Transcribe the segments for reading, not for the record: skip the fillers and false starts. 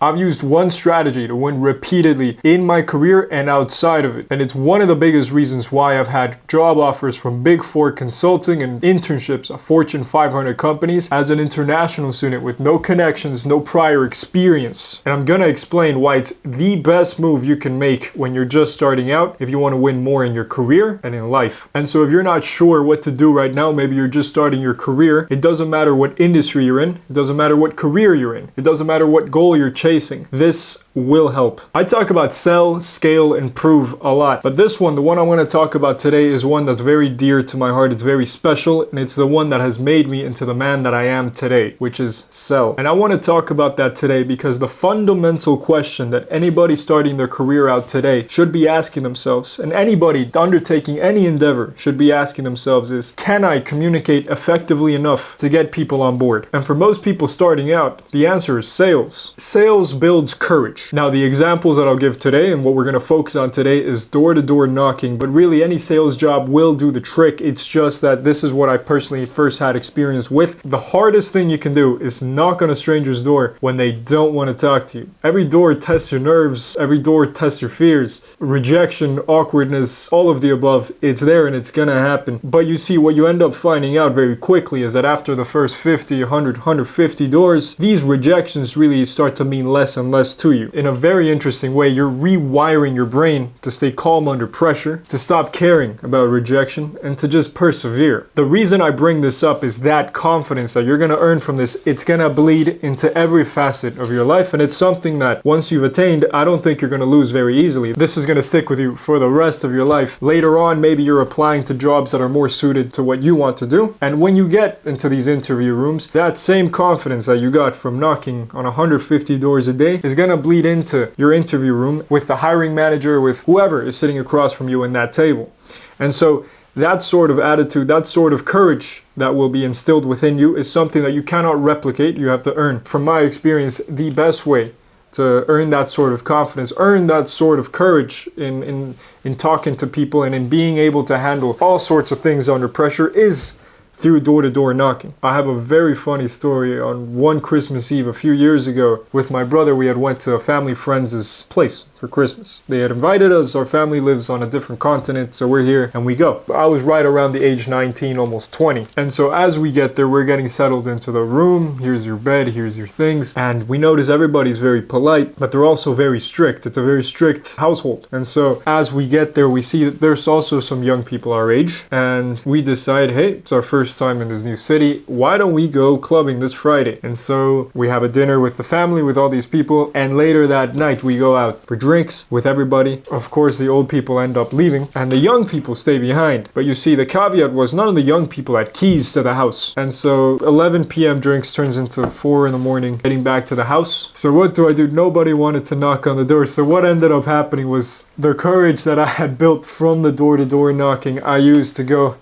I've used one strategy to win repeatedly in my career and outside of it. And it's one of the biggest reasons why I've had job offers from Big Four consulting and internships at Fortune 500 companies as an international student with no connections, no prior experience. And I'm gonna explain why it's the best move you can make when you're just starting out if you want to win more in your career and in life. And so if you're not sure what to do right now, maybe you're just starting your career, it doesn't matter what industry you're in, it doesn't matter what career you're in, it doesn't matter what goal you're chasing. This will help. I talk about sell, scale, improve a lot, but this one, the one I want to talk about today, is one that's very dear to my heart. It's very special, and it's the one that has made me into the man that I am today, which is sell. And I want to talk about that today because the fundamental question that anybody starting their career out today should be asking themselves, and anybody undertaking any endeavor should be asking themselves, is, can I communicate effectively enough to get people on board? And for most people starting out, the answer is sales. Sales builds courage. Now, the examples that I'll give today and what we're going to focus on today is door-to-door knocking, but really any sales job will do the trick. It's just that this is what I personally first had experience with. The hardest thing you can do is knock on a stranger's door when they don't want to talk to you. Every door tests your nerves, every door tests your fears, rejection, awkwardness, all of the above. It's there and it's gonna happen. But you see, what you end up finding out very quickly is that after the first 50, 100, 150 doors, these rejections really start to mean less and less to you. In a very interesting way, you're rewiring your brain to stay calm under pressure, to stop caring about rejection, and to just persevere. The reason I bring this up is that confidence that you're gonna earn from this, it's gonna bleed into every facet of your life, and it's something that once you've attained, I don't think you're gonna lose very easily. This is gonna stick with you for the rest of your life. Later on, maybe you're applying to jobs that are more suited to what you want to do, and when you get into these interview rooms, that same confidence that you got from knocking on 150 doors a day is gonna bleed into your interview room with the hiring manager, with whoever is sitting across from you in that table. And so that sort of attitude, that sort of courage that will be instilled within you is something that you cannot replicate, you have to earn. From my experience, the best way to earn that sort of confidence, earn that sort of courage in talking to people and in being able to handle all sorts of things under pressure is through door-to-door knocking. I have a very funny story. On one Christmas Eve a few years ago with my brother, we had went to a family friend's place for Christmas. They had invited us. Our family lives on a different continent, so we're here and we go. I was right around the age 19, almost 20. And so as we get there, we're getting settled into the room. Here's your bed, here's your things. And we notice everybody's very polite, but they're also very strict. It's a very strict household. And so as we get there, we see that there's also some young people our age. And we decide, hey, it's our first time in this new city. Why don't we go clubbing this Friday? And so we have a dinner with the family, with all these people. And later that night, we go out for drinks with everybody. Of course, the old people end up leaving and the young people stay behind. But you see, the caveat was none of the young people had keys to the house. And so 11 p.m. drinks turns into 4 in the morning, heading back to the house. So what do? Nobody wanted to knock on the door. So what ended up happening was the courage that I had built from the door-to-door knocking, I used to go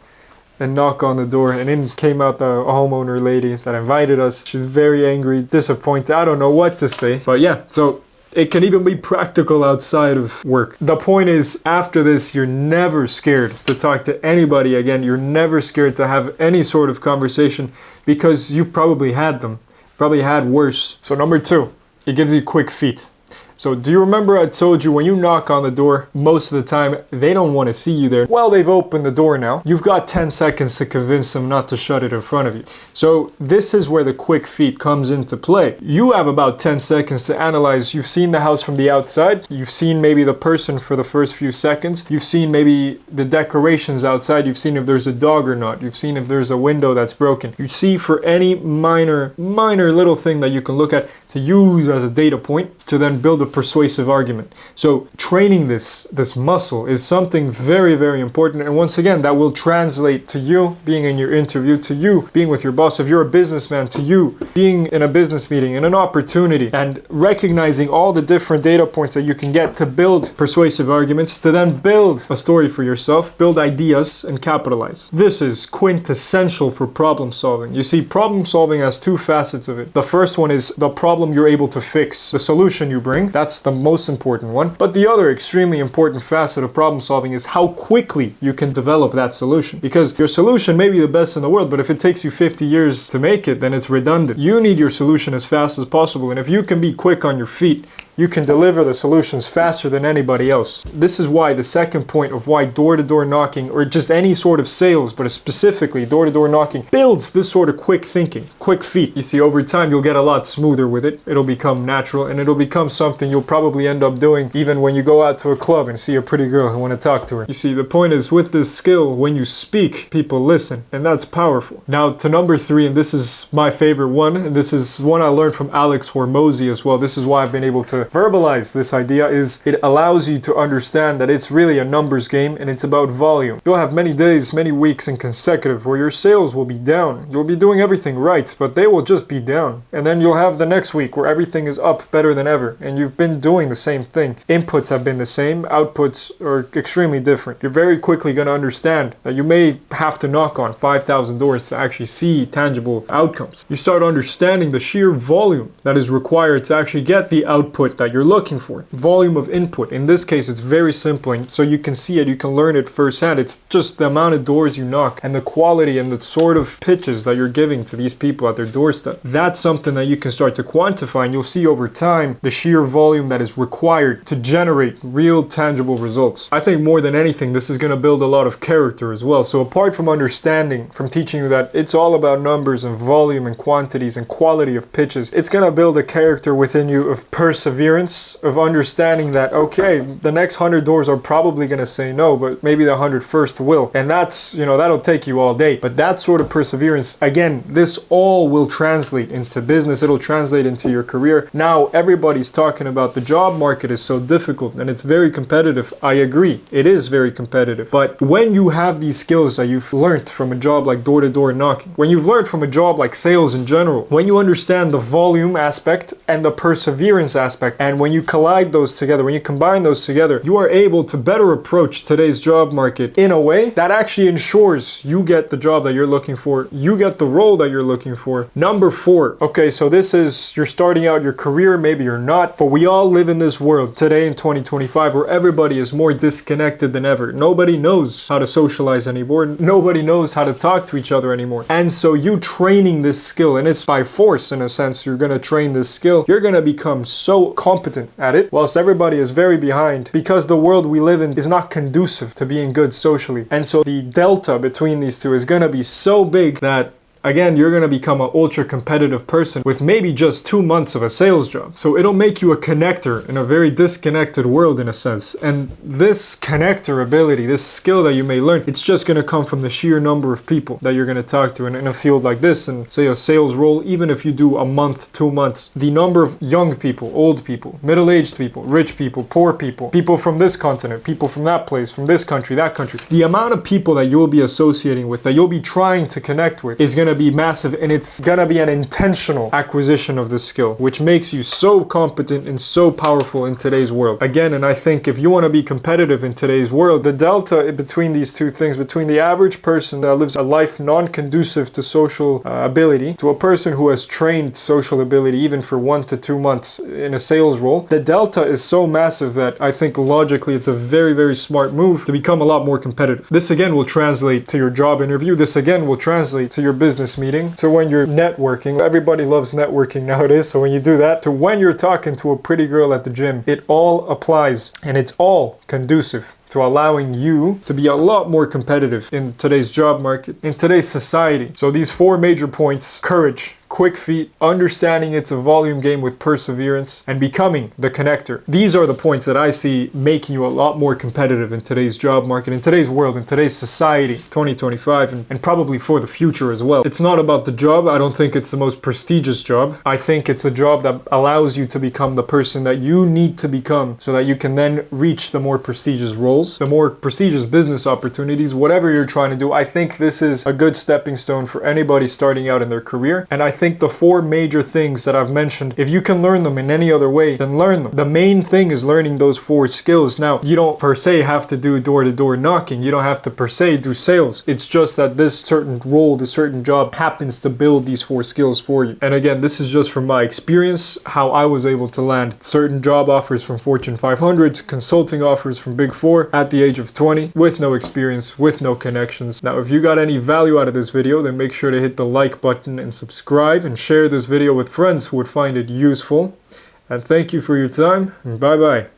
and knock on the door, and in came out the homeowner lady that invited us. She's very angry, disappointed. I don't know what to say, but yeah, so it can even be practical outside of work. The point is, after this, you're never scared to talk to anybody again. You're never scared to have any sort of conversation because you've probably had them, probably had worse. So number 2, it gives you quick feet. So do you remember I told you when you knock on the door, most of the time they don't want to see you there. Well, they've opened the door now. You've got 10 seconds to convince them not to shut it in front of you. So this is where the quick feet comes into play. You have about 10 seconds to analyze. You've seen the house from the outside. You've seen maybe the person for the first few seconds. You've seen maybe the decorations outside. You've seen if there's a dog or not. You've seen if there's a window that's broken. You see for any minor little thing that you can look at to use as a data point to then build a persuasive argument. So training this muscle is something very, very important. And once again, that will translate to you being in your interview, to you being with your boss. If you're a businessman, to you being in a business meeting, in an opportunity, and recognizing all the different data points that you can get to build persuasive arguments, to then build a story for yourself, build ideas, and capitalize. This is quintessential for problem solving. You see, problem solving has 2 facets of it. The first one is the problem you're able to fix, the solution you bring. That's the most important one. But the other extremely important facet of problem solving is how quickly you can develop that solution. Because your solution may be the best in the world, but if it takes you 50 years to make it, then it's redundant. You need your solution as fast as possible. And if you can be quick on your feet, you can deliver the solutions faster than anybody else. This is why the second point of why door-to-door knocking, or just any sort of sales, but specifically door-to-door knocking, builds this sort of quick thinking, quick feet. You see, over time, you'll get a lot smoother with it. It'll become natural, and it'll become something you'll probably end up doing even when you go out to a club and see a pretty girl and want to talk to her. You see, the point is, with this skill, when you speak, people listen, and that's powerful. Now, to number 3, and this is my favorite one, and this is one I learned from Alex Hormozi as well. This is why I've been able to verbalize this idea, is it allows you to understand that it's really a numbers game and it's about volume. You'll have many days, many weeks in consecutive where your sales will be down. You'll be doing everything right, but they will just be down. And then you'll have the next week where everything is up better than ever and you've been doing the same thing. Inputs have been the same, outputs are extremely different. You're very quickly going to understand that you may have to knock on 5,000 doors to actually see tangible outcomes. You start understanding the sheer volume that is required to actually get the output that you're looking for. Volume of input. In this case, it's very simple, and so you can see it, you can learn it firsthand. It's just the amount of doors you knock and the quality and the sort of pitches that you're giving to these people at their doorstep. That's something that you can start to quantify, and you'll see over time the sheer volume that is required to generate real tangible results. I think more than anything, this is going to build a lot of character as well. So apart from understanding, from teaching you that it's all about numbers and volume and quantities and quality of pitches, it's going to build a character within you of perseverance, of understanding that, okay, the next 100 doors are probably going to say no, but maybe the 101st will. And that's, that'll take you all day. But that sort of perseverance, again, this all will translate into business. It'll translate into your career. Now, everybody's talking about the job market is so difficult and it's very competitive. I agree. It is very competitive. But when you have these skills that you've learned from a job like door-to-door knocking, when you've learned from a job like sales in general, when you understand the volume aspect and the perseverance aspect, and when you collide those together, when you combine those together, you are able to better approach today's job market in a way that actually ensures you get the job that you're looking for, you get the role that you're looking for. Number 4. Okay, so this is, you're starting out your career, maybe you're not, but we all live in this world today in 2025 where everybody is more disconnected than ever. Nobody knows how to socialize anymore. Nobody knows how to talk to each other anymore. And so you training this skill, and it's by force in a sense, you're going to train this skill, you're going to become so competent at it, whilst everybody is very behind, because the world we live in is not conducive to being good socially. And so the delta between these two is going to be so big that, again, you're going to become an ultra competitive person with maybe just 2 months of a sales job. So it'll make you a connector in a very disconnected world in a sense. And this connector ability, this skill that you may learn, it's just going to come from the sheer number of people that you're going to talk to in a field like this. And say a sales role, even if you do a month, 2 months, the number of young people, old people, middle-aged people, rich people, poor people, people from this continent, people from that place, from this country, that country, the amount of people that you'll be associating with, that you'll be trying to connect with, is going to be massive, and it's gonna be an intentional acquisition of this skill, which makes you so competent and so powerful in today's world. Again, and I think if you want to be competitive in today's world, the delta between these two things, between the average person that lives a life non-conducive to social ability, to a person who has trained social ability even for 1 to 2 months in a sales role, the delta is so massive that I think logically it's a very, very smart move to become a lot more competitive. This again will translate to your job interview. This again will translate to your business meeting, to when you're networking. Everybody loves networking nowadays, so when you do that, to when you're talking to a pretty girl at the gym, it all applies, and it's all conducive to allowing you to be a lot more competitive in today's job market, in today's society. So these 4 major points: courage, quick feet, understanding it's a volume game with perseverance, and becoming the connector. These are the points that I see making you a lot more competitive in today's job market, in today's world, in today's society, 2025, and probably for the future as well. It's not about the job. I don't think it's the most prestigious job. I think it's a job that allows you to become the person that you need to become so that you can then reach the more prestigious roles, the more prestigious business opportunities, whatever you're trying to do. I think this is a good stepping stone for anybody starting out in their career. And I think the 4 major things that I've mentioned, if you can learn them in any other way, then learn them. The main thing is learning those 4 skills. Now, you don't per se have to do door-to-door knocking. You don't have to per se do sales. It's just that this certain role, this certain job happens to build these 4 skills for you. And again, this is just from my experience, how I was able to land certain job offers from Fortune 500s, consulting offers from Big 4 at the age of 20 with no experience, with no connections. Now, if you got any value out of this video, then make sure to hit the like button and subscribe and share this video with friends who would find it useful. And thank you for your time, and bye bye.